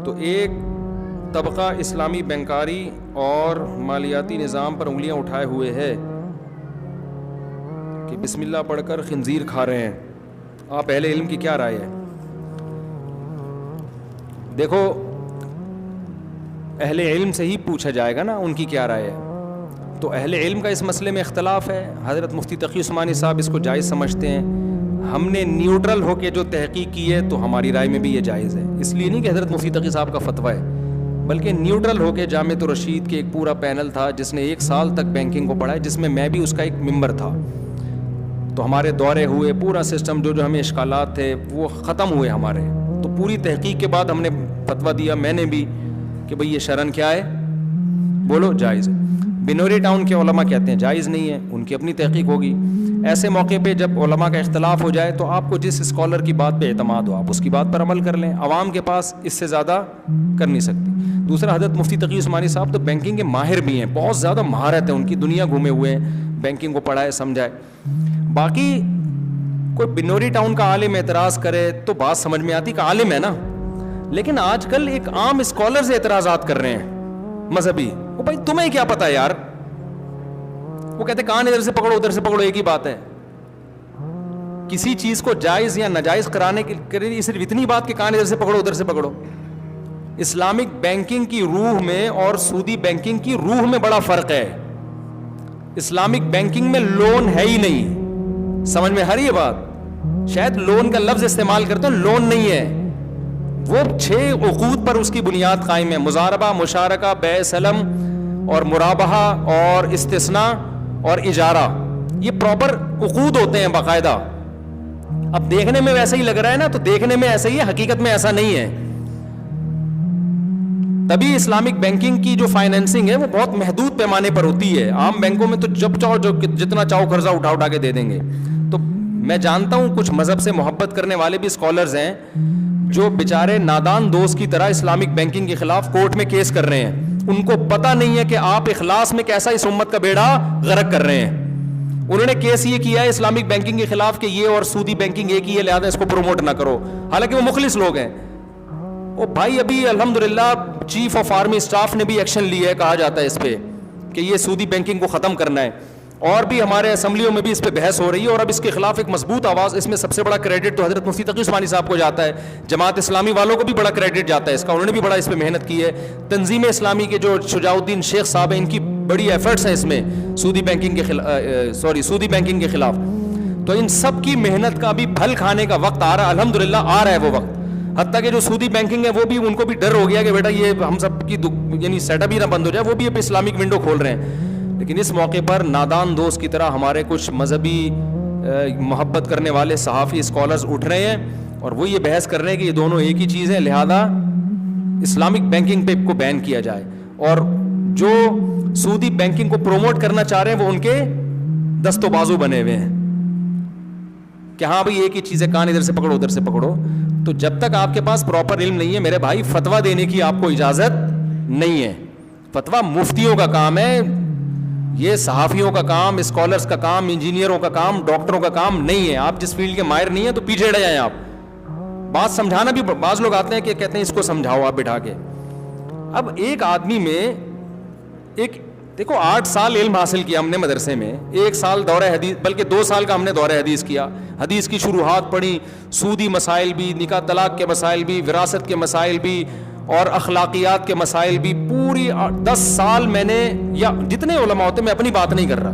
تو ایک طبقہ اسلامی بینکاری اور مالیاتی نظام پر انگلیاں اٹھائے ہوئے ہے کہ بسم اللہ پڑھ کر خنزیر کھا رہے ہیں. آپ اہل علم کی کیا رائے ہے؟ دیکھو اہل علم سے ہی پوچھا جائے گا نا ان کی کیا رائے ہے. تو اہل علم کا اس مسئلے میں اختلاف ہے. حضرت مفتی تقی عثمانی صاحب اس کو جائز سمجھتے ہیں. ہم نے نیوٹرل ہو کے جو تحقیق کی ہے تو ہماری رائے میں بھی یہ جائز ہے. اس لیے نہیں کہ حضرت مفتی تقی صاحب کا فتویٰ ہے, بلکہ نیوٹرل ہو کے جامعۃ الرشید کے ایک پورا پینل تھا جس نے 1 سال تک بینکنگ کو پڑھا ہے, جس میں میں بھی اس کا ایک ممبر تھا. تو ہمارے دورے ہوئے, پورا سسٹم جو ہمیں اشکالات تھے وہ ختم ہوئے ہمارے. تو پوری تحقیق کے بعد ہم نے فتویٰ دیا, میں نے بھی, کہ بھئی یہ شرعن کیا ہے, بولو جائز ہے. بنوری ٹاؤن کے علماء کہتے ہیں جائز نہیں ہے, ان کی اپنی تحقیق ہوگی. ایسے موقع پہ جب علماء کا اختلاف ہو جائے تو آپ کو جس اسکالر کی بات پہ اعتماد ہو آپ اس کی بات پر عمل کر لیں. عوام کے پاس اس سے زیادہ کر نہیں سکتی. دوسرا, حضرت مفتی تقی عثمانی صاحب تو بینکنگ کے ماہر بھی ہیں, بہت زیادہ مہارت ہے ان کی, دنیا گھومے ہوئے ہیں, بینکنگ کو پڑھائے سمجھائے. باقی کوئی بنوری ٹاؤن کا عالم اعتراض کرے تو بات سمجھ میں آتی کہ عالم ہے نا, لیکن آج کل ایک عام اسکالر سے اعتراضات کر رہے ہیں مذہبی. وہ بھائی تمہیں کیا پتا یار, وہ کہتے کان ادھر سے پکڑو ادھر سے پکڑو, ایک ہی بات ہے. کسی چیز کو جائز یا ناجائز کرانے کے لیے صرف اتنی بات کہ کان ادھر سے پکڑو ادھر سے پکڑو. اسلامک بینکنگ کی روح میں اور سودی بینکنگ کی روح میں بڑا فرق ہے. اسلامک بینکنگ میں لون ہے ہی نہیں, سمجھ میں ہر یہ بات, شاید لون کا لفظ استعمال کرتے ہیں, لون نہیں ہے. وہ 6 عقود پر اس کی بنیاد قائم ہے, مضاربہ, مشارکہ, بیع سلم اور مرابحہ اور استثناء اور اجارہ. یہ پراپر عقود ہوتے ہیں باقاعدہ. اب دیکھنے میں ویسا ہی لگ رہا ہے نا, تو دیکھنے میں ایسا ہی ہے, حقیقت میں ایسا نہیں ہے. تبھی اسلامک بینکنگ کی جو فائنینسنگ ہے وہ بہت محدود پیمانے پر ہوتی ہے. عام بینکوں میں تو جب چاہو جتنا چاہو قرضہ اٹھا کے دے دیں گے. تو میں جانتا ہوں کچھ مذہب سے محبت کرنے والے بھی اسکالرز ہیں جو بیچارے نادان دوست کی طرح اسلامک بینکنگ کے خلاف کورٹ میں کیس کر رہے ہیں. ان کو پتہ نہیں ہے کہ آپ اخلاص میں کیسا اس امت کا بیڑا غرق کر رہے ہیں. انہوں نے کیس یہ کیا ہے اسلامک بینکنگ کے خلاف کہ یہ اور سودی بینکنگ ایک ہی ہے, لہذا اس کو پروموٹ نہ کرو, حالانکہ وہ مخلص لوگ ہیں. او بھائی, ابھی الحمدللہ چیف آف آرمی اسٹاف نے بھی ایکشن لیا ہے, کہا جاتا ہے اس پہ کہ یہ سودی بینکنگ کو ختم کرنا ہے. اور بھی ہمارے اسمبلیوں میں بھی اس پہ بحث ہو رہی ہے, اور اب اس کے خلاف ایک مضبوط آواز. اس میں سب سے بڑا کریڈٹ تو حضرت مفتی تقی عثمانی صاحب کو جاتا ہے, جماعت اسلامی والوں کو بھی بڑا کریڈٹ جاتا ہے اس کا, انہوں نے بھی بڑا اس پہ محنت کی ہے. تنظیم اسلامی کے جو شجاع الدین شیخ صاحب ہیں, ان کی بڑی ایفرٹس ہیں اس میں سودی بینکنگ کے خلاف. تو ان سب کی محنت کا بھی پھل کھانے کا وقت آ رہا ہے, الحمدللہ آ رہا ہے وہ وقت. حتیٰ کہ جو سودی بینکنگ ہے وہ بھی, ان کو بھی ڈر ہو گیا کہ بیٹا یہ ہم سب کی یعنی سیٹ اپ ہی نہ بند ہو جائے, وہ بھی اب اسلامک ونڈو کھول رہے ہیں. لیکن اس موقع پر نادان دوست کی طرح ہمارے کچھ مذہبی محبت کرنے والے صحافی اسکالرز اٹھ رہے ہیں, اور وہ یہ بحث کر رہے ہیں کہ یہ دونوں ایک ہی چیز ہے, لہذا اسلامک بینکنگ پہ کو بین کیا جائے. اور جو سودی بینکنگ کو پروموٹ کرنا چاہ رہے ہیں وہ ان کے دست و بازو بنے ہوئے ہیں کہ ہاں بھائی ایک ہی چیز ہے, کان ادھر سے پکڑو ادھر سے پکڑو. تو جب تک آپ کے پاس پراپر علم نہیں ہے میرے بھائی, فتویٰ دینے کی آپ کو اجازت نہیں ہے. فتویٰ مفتیوں کا کام ہے, یہ صحافیوں کا کام, اسکالرز کا کام, انجینئروں کا کام, ڈاکٹروں کا کام نہیں ہے. آپ جس فیلڈ کے ماہر نہیں ہیں تو پیچھے ہٹ جائیں. آپ بات سمجھانا بھی, بعض لوگ آتے ہیں کہ کہتے ہیں اس کو سمجھاؤ آپ بٹھا کے. اب ایک آدمی میں ایک دیکھو 8 سال علم حاصل کیا ہم نے مدرسے میں, 1 سال دورہ حدیث, بلکہ 2 سال کا ہم نے دورہ حدیث کیا, حدیث کی شروحات پڑھی, سودی مسائل بھی, نکاح طلاق کے مسائل بھی, وراثت کے مسائل بھی, اور اخلاقیات کے مسائل بھی. پوری 10 سال میں نے, یا جتنے علماء ہوتے, میں اپنی بات نہیں کر رہا,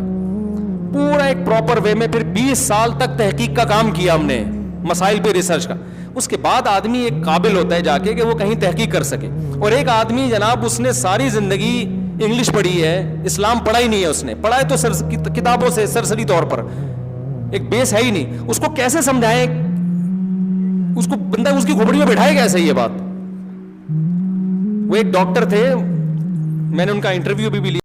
پورا ایک پراپر وے میں پھر 20 سال تک تحقیق کا کام کیا ہم نے, مسائل پہ ریسرچ کا. اس کے بعد آدمی ایک قابل ہوتا ہے جا کے کہ وہ کہیں تحقیق کر سکے. اور ایک آدمی جناب اس نے ساری زندگی انگلش پڑھی ہے, اسلام پڑھا ہی نہیں ہے, اس نے پڑھا ہے تو کتابوں سے سرسری طور پر, ایک بیس ہے ہی نہیں. اس کو کیسے سمجھائیں, اس کو بندہ اس کی کھوپڑی میں بٹھائے کیسے یہ بات. وہ ایک ڈاکٹر تھے, میں نے ان کا انٹرویو بھی لیا.